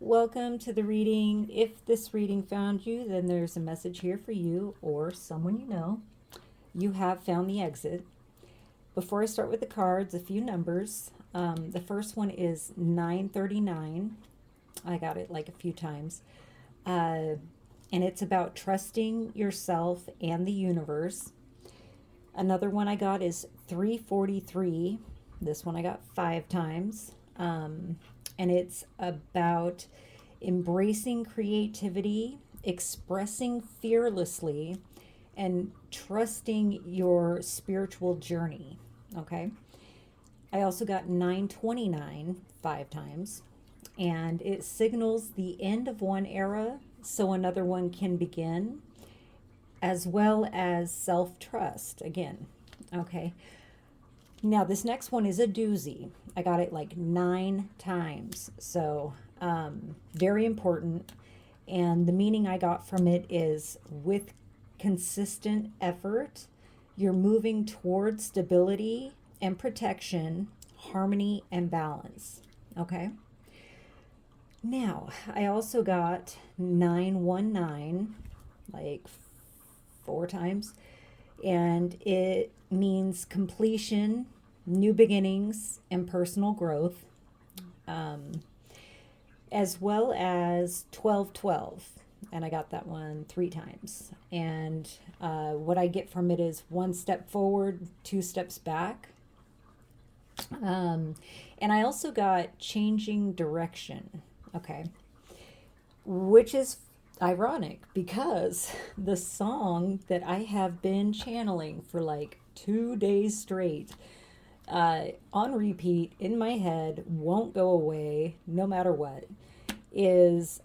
Welcome to the reading. If this reading found you, then there's a message here for you or someone you know. You have found the exit. Before I start with the cards, a few numbers. The first one is 939. I got it like a few times. And it's about trusting yourself and the universe. Another one I got is 343. This one I got 5 times. And it's about embracing creativity, expressing fearlessly, and trusting your spiritual journey. Okay. I also got 929 5 times, and it signals the end of one era so another one can begin, as well as self trust again. Okay. Now, this next one is a doozy. I got it like 9 times. So, very important. And the meaning I got from it is with consistent effort, you're moving towards stability and protection, harmony and balance. Okay. Now, I also got 919, like 4 times, and it means completion, new beginnings, and personal growth, um, as well as 1212. And I got that one 3 times. And what I get from it is 1 step forward, 2 steps back. Um, and I also got changing direction. Okay. Which is ironic because the song that I have been channeling for like 2 days straight, on repeat in my head, won't go away no matter what, is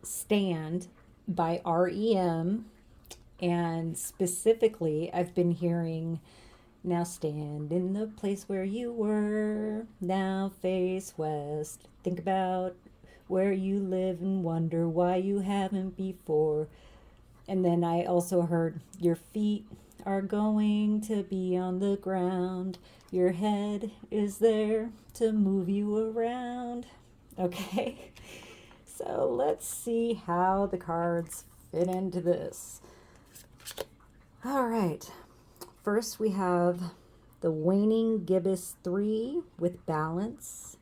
Stand by REM. And specifically, I've been hearing, now stand in the place where you were, now face west. Think about where you live and wonder why you haven't before. And then I also heard your feet are going to be on the ground. Your head is there to move you around. Okay, so let's see how the cards fit into this. All right, first we have the waning gibbous 3 with balance.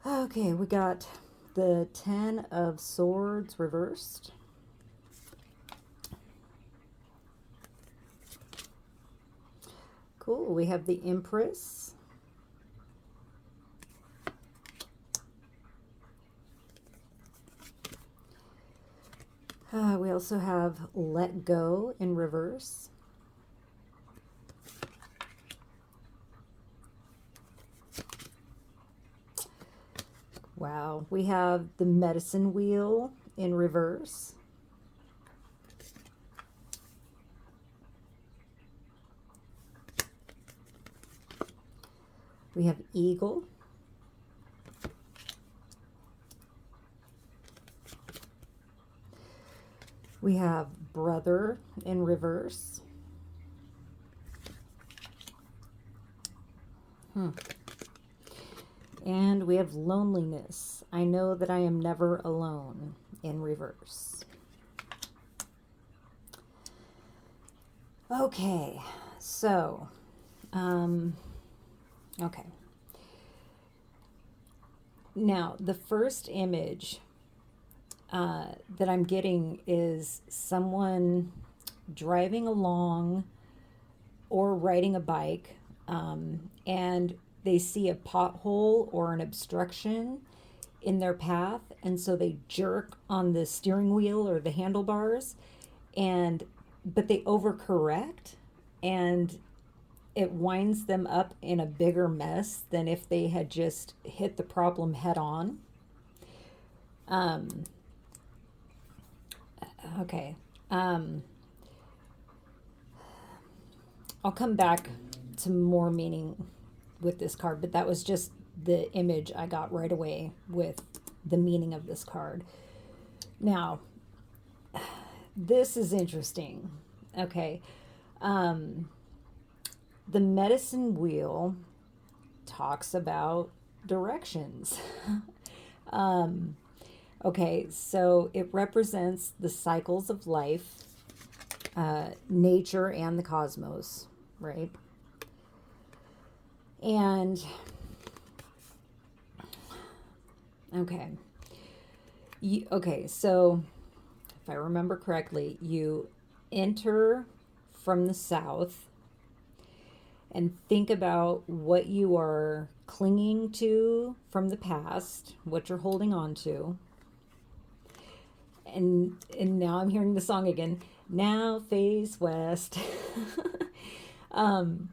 Okay, we got the 10 of Swords reversed. Cool, we have the Empress. We also have Let Go in reverse. Wow, we have the Medicine Wheel in reverse. We have Eagle. We have Brother in reverse. And we have Loneliness. I know that I am never alone in reverse. Okay, so, okay. Now, the first image that I'm getting is someone driving along or riding a bike, and they see a pothole or an obstruction in their path, and so they jerk on the steering wheel or the handlebars, and but they overcorrect, and it winds them up in a bigger mess than if they had just hit the problem head on. Um, okay. I'll come back to more meaning with this card, but that was just the image I got right away with the meaning of this card. Now, this is interesting. Okay. Um, the medicine wheel talks about directions. um, okay, so it represents the cycles of life, nature, and the cosmos, right? And okay, so if I remember correctly, you enter from the south and think about what you are clinging to from the past, what you're holding on to. And now I'm hearing the song again. Now face west. um,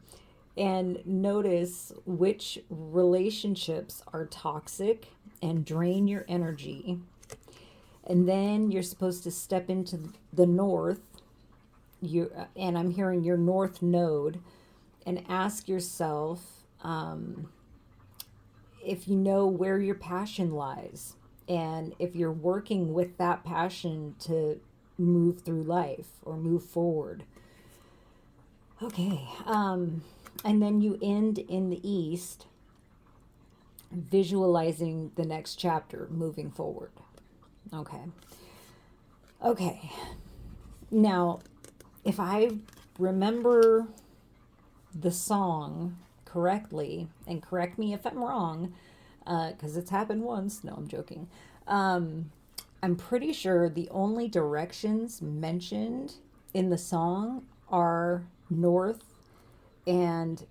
and notice which relationships are toxic and drain your energy. And then you're supposed to step into the north. And I'm hearing your north node, and ask yourself if you know where your passion lies, and if you're working with that passion to move through life or move forward. Okay, and then you end in the east, visualizing the next chapter moving forward. Okay, now if I remember the song correctly, and correct me if I'm wrong, because it's happened once. No, I'm joking. I'm pretty sure the only directions mentioned in the song are north and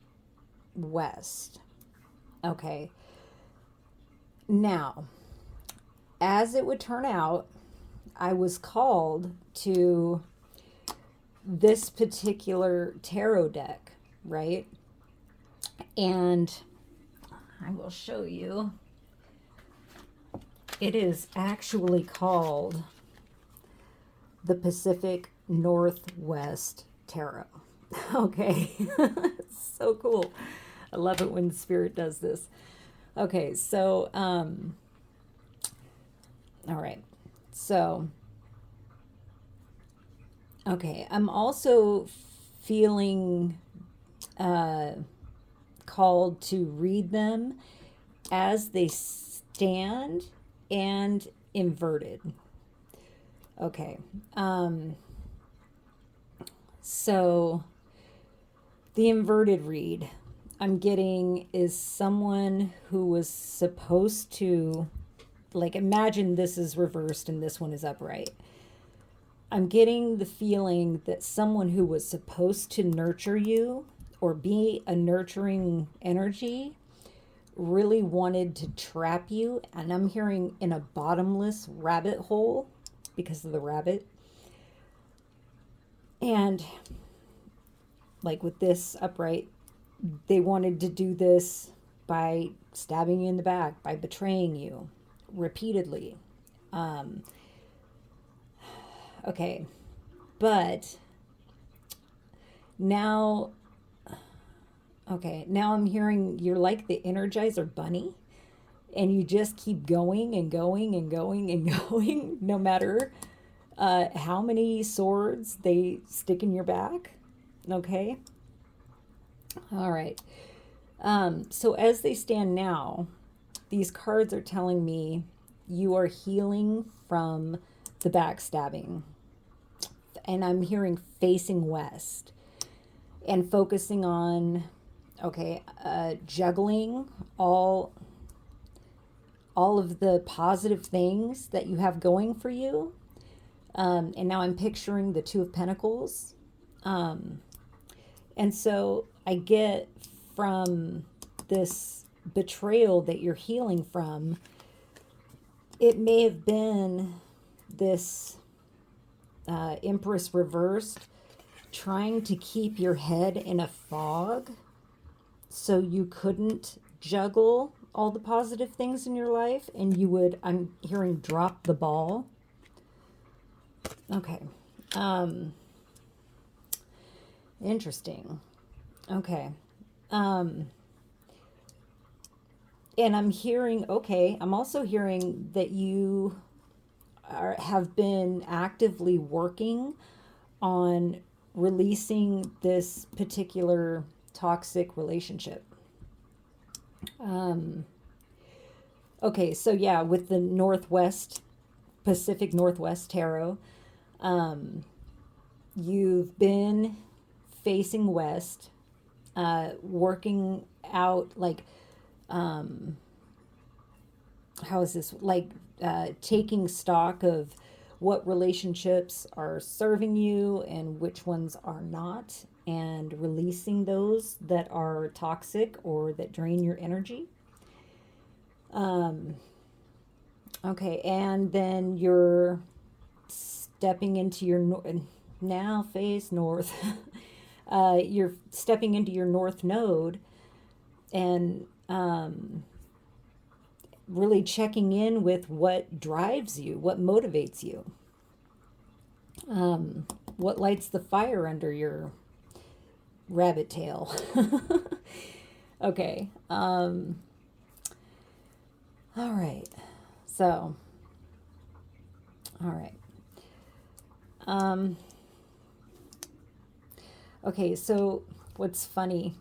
west. Okay. Now, as it would turn out, I was called to this particular tarot deck, right? And I will show you. It is actually called the Pacific Northwest Tarot. Okay. It's so cool. I love it when Spirit does this. Okay, so all right. So okay, I'm also feeling called to read them as they stand and inverted. Okay. So the inverted read I'm getting is someone who was supposed to, like, imagine this is reversed and this one is upright. I'm getting the feeling that someone who was supposed to nurture you or be a nurturing energy really wanted to trap you. And I'm hearing in a bottomless rabbit hole because of the rabbit. And like with this upright, they wanted to do this by stabbing you in the back, by betraying you repeatedly. Okay, but now, now I'm hearing you're like the Energizer Bunny, and you just keep going and going and going and going, no matter how many swords they stick in your back. Okay. All right. So as they stand now, these cards are telling me you are healing from the backstabbing. And I'm hearing facing west and focusing on, juggling all of the positive things that you have going for you. And now I'm picturing the Two of Pentacles. And so I get from this betrayal that you're healing from, it may have been this Empress reversed, trying to keep your head in a fog so you couldn't juggle all the positive things in your life, and you would, I'm hearing, drop the ball. Okay. Interesting. Okay. And I'm hearing, I'm also hearing that you have been actively working on releasing this particular toxic relationship. Um, okay, so yeah, with the Pacific Northwest Tarot, um, you've been facing west, working out like, um, how is this like, taking stock of what relationships are serving you and which ones are not, and releasing those that are toxic or that drain your energy. Um, okay, and then you're stepping into your now face north. You're stepping into your north node, and really checking in with what drives you, what motivates you, what lights the fire under your rabbit tail. Okay. All right. So, all right. Um, okay. So, what's funny,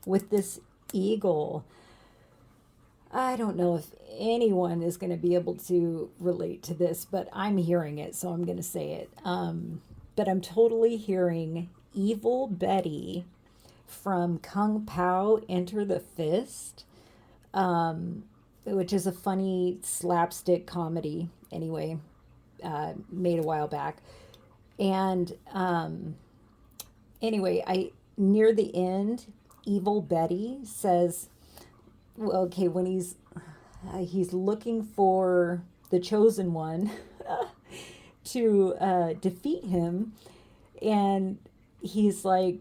with this eagle, I don't know if anyone is going to be able to relate to this, but I'm hearing it, so I'm going to say it. But I'm totally hearing Evil Betty from Kung Pao Enter the Fist, which is a funny slapstick comedy, anyway, made a while back. And anyway, I near the end, Evil Betty says, well, okay, when he's looking for the chosen one to defeat him, and he's like,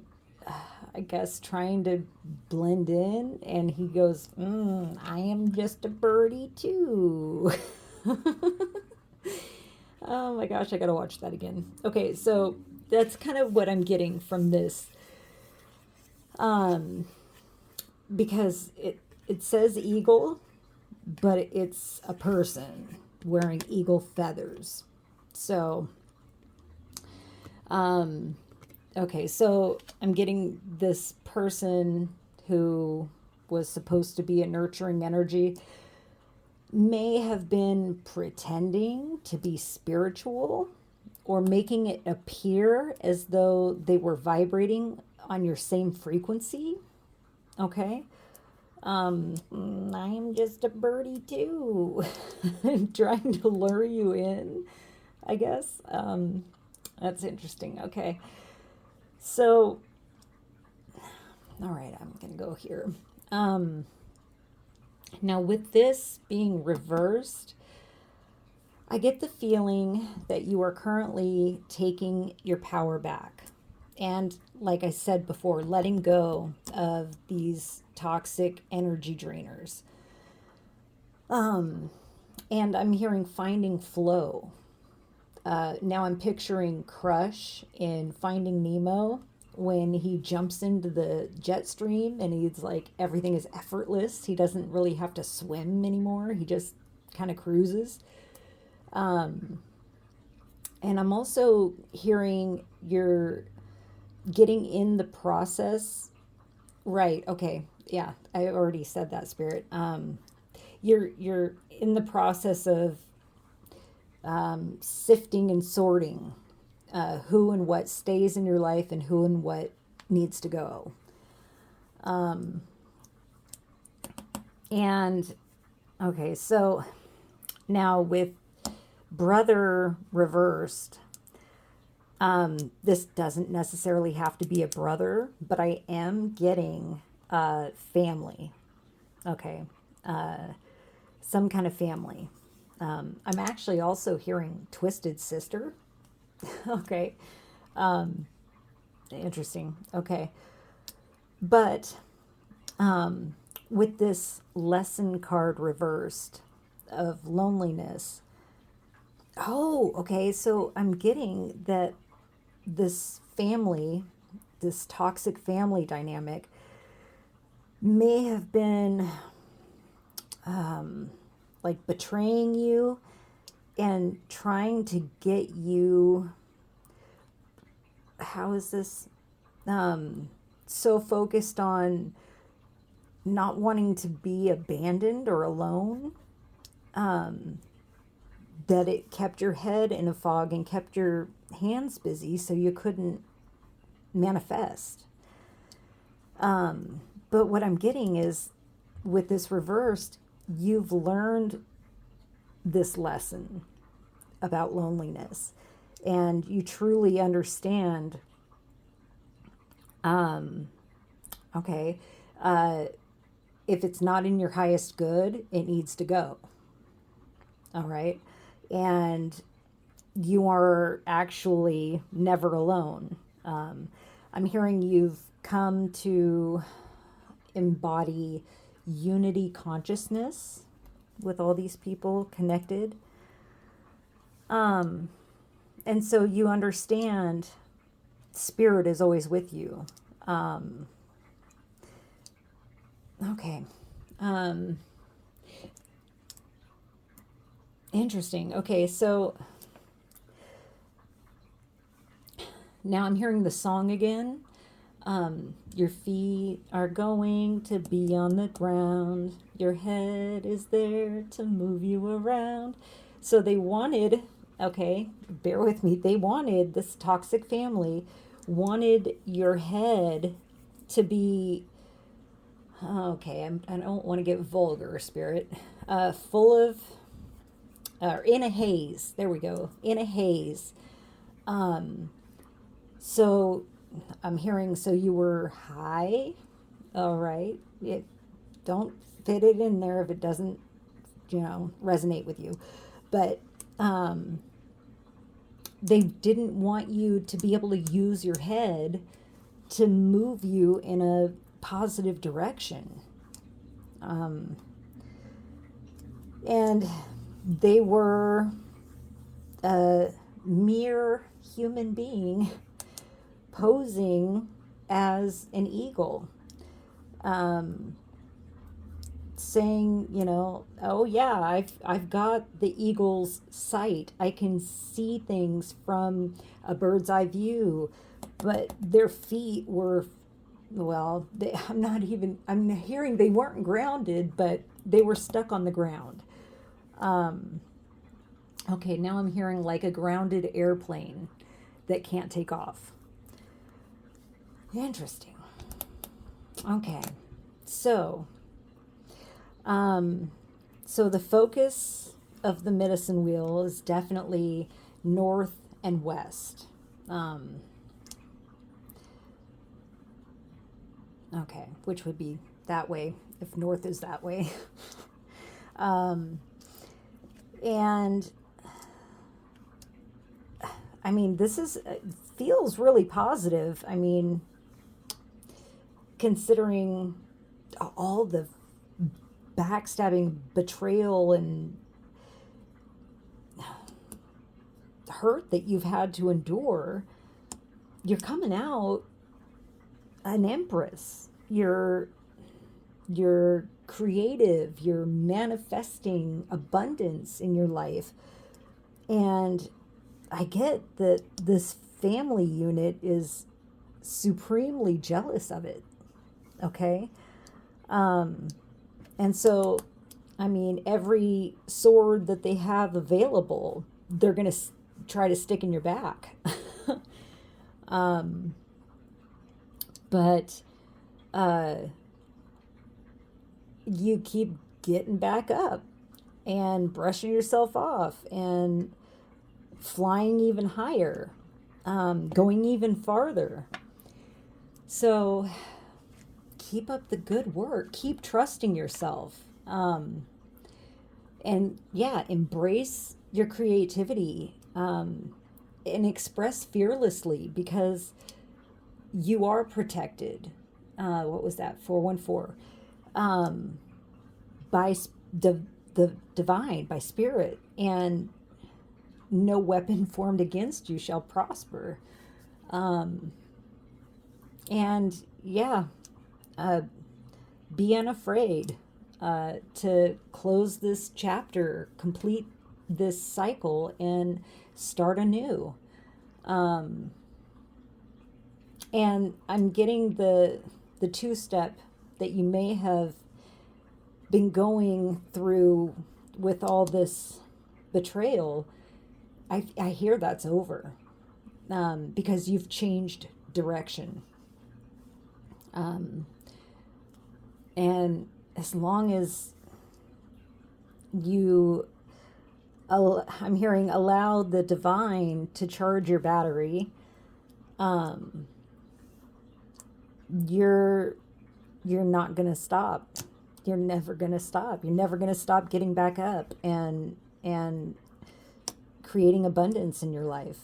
I guess trying to blend in, and he goes, I am just a birdie too. Oh my gosh, I gotta watch that again. Okay, so that's kind of what I'm getting from this, um, because it says eagle, but it's a person wearing eagle feathers. So, um, okay, so I'm getting this person who was supposed to be a nurturing energy may have been pretending to be spiritual, or making it appear as though they were vibrating on your same frequency. Okay. I'm just a birdie too. Trying to lure you in, I guess. That's interesting. Okay. So, all right, I'm going to go here. Now, with this being reversed, I get the feeling that you are currently taking your power back. And like I said before, letting go of these toxic energy drainers. And I'm hearing finding flow. Now I'm picturing Crush in Finding Nemo when he jumps into the jet stream and he's like, everything is effortless. He doesn't really have to swim anymore. He just kind of cruises. Um, and I'm also hearing you're getting in the process. Right. Okay. Yeah, I already said that, Spirit. You're in the process of sifting and sorting who and what stays in your life and who and what needs to go. And okay, so now with brother reversed, this doesn't necessarily have to be a brother, but I am getting family. Okay, some kind of family. I'm actually also hearing twisted sister. Okay, interesting. Okay, but with this lesson card reversed of loneliness. Oh, okay. So I'm getting that this family, this toxic family dynamic, may have been like betraying you and trying to get you, how is this? so focused on not wanting to be abandoned or alone, um, that it kept your head in a fog and kept your hands busy so you couldn't manifest. But what I'm getting is with this reversed, you've learned this lesson about loneliness and you truly understand, okay, if it's not in your highest good, it needs to go. All right. And you are actually never alone. I'm hearing you've come to embody unity consciousness with all these people connected. And so you understand spirit is always with you. Okay. Interesting. Okay, so now I'm hearing the song again. Your feet are going to be on the ground. Your head is there to move you around. So they wanted, okay, bear with me. They wanted, this toxic family wanted your head to be, okay, I don't want to get vulgar, spirit, full of, in a haze. There we go. In a haze. So I'm hearing, so you were high. All right. Don't fit it in there if it doesn't, resonate with you. But they didn't want you to be able to use your head to move you in a positive direction. And they were a mere human being posing as an eagle, saying, oh yeah, I've got the eagle's sight. I can see things from a bird's eye view, but their feet were, well, I'm hearing they weren't grounded, but they were stuck on the ground. Okay, now I'm hearing like a grounded airplane that can't take off. Interesting. Okay, so the focus of the medicine wheel is definitely north and west. Okay, which would be that way if north is that way. And I mean, feels really positive. I mean, considering all the backstabbing, betrayal, and hurt that you've had to endure, you're coming out an empress. You're creative. You're manifesting abundance in your life. And I get that this family unit is supremely jealous of it. Okay? And so, I mean, every sword that they have available, they're going to try to stick in your back. But you keep getting back up and brushing yourself off and flying even higher, going even farther. So keep up the good work. Keep trusting yourself. And yeah, embrace your creativity, and express fearlessly, because you are protected. What was that? 414. By the divine, by spirit, and no weapon formed against you shall prosper. And yeah, be unafraid to close this chapter, complete this cycle, and start anew. And I'm getting the two-step that you may have been going through with all this betrayal. I hear that's over, because you've changed direction. Um, and as long as you, I'm hearing, allow the divine to charge your battery, um, you're you're not going to stop. You're never going to stop. You're never going to stop getting back up and creating abundance in your life.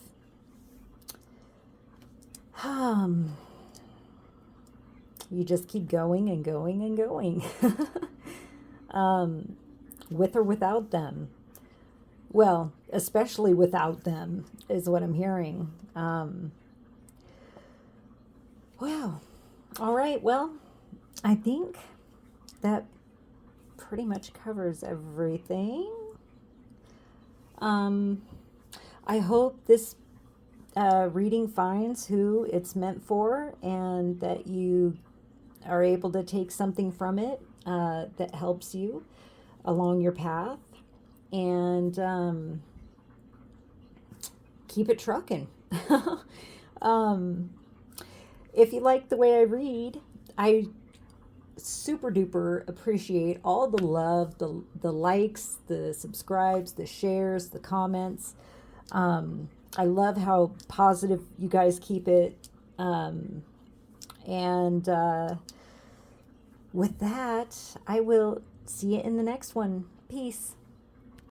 Um, you just keep going and going and going. um, with or without them. Well, especially without them is what I'm hearing. Wow. All right. Well, I think that pretty much covers everything. Um, I hope this reading finds who it's meant for, and that you are able to take something from it that helps you along your path, and keep it trucking. um, if you like the way I read, I super duper appreciate all the love, the likes, the subscribes, the shares, the comments. I love how positive you guys keep it. And with that, I will see you in the next one. Peace.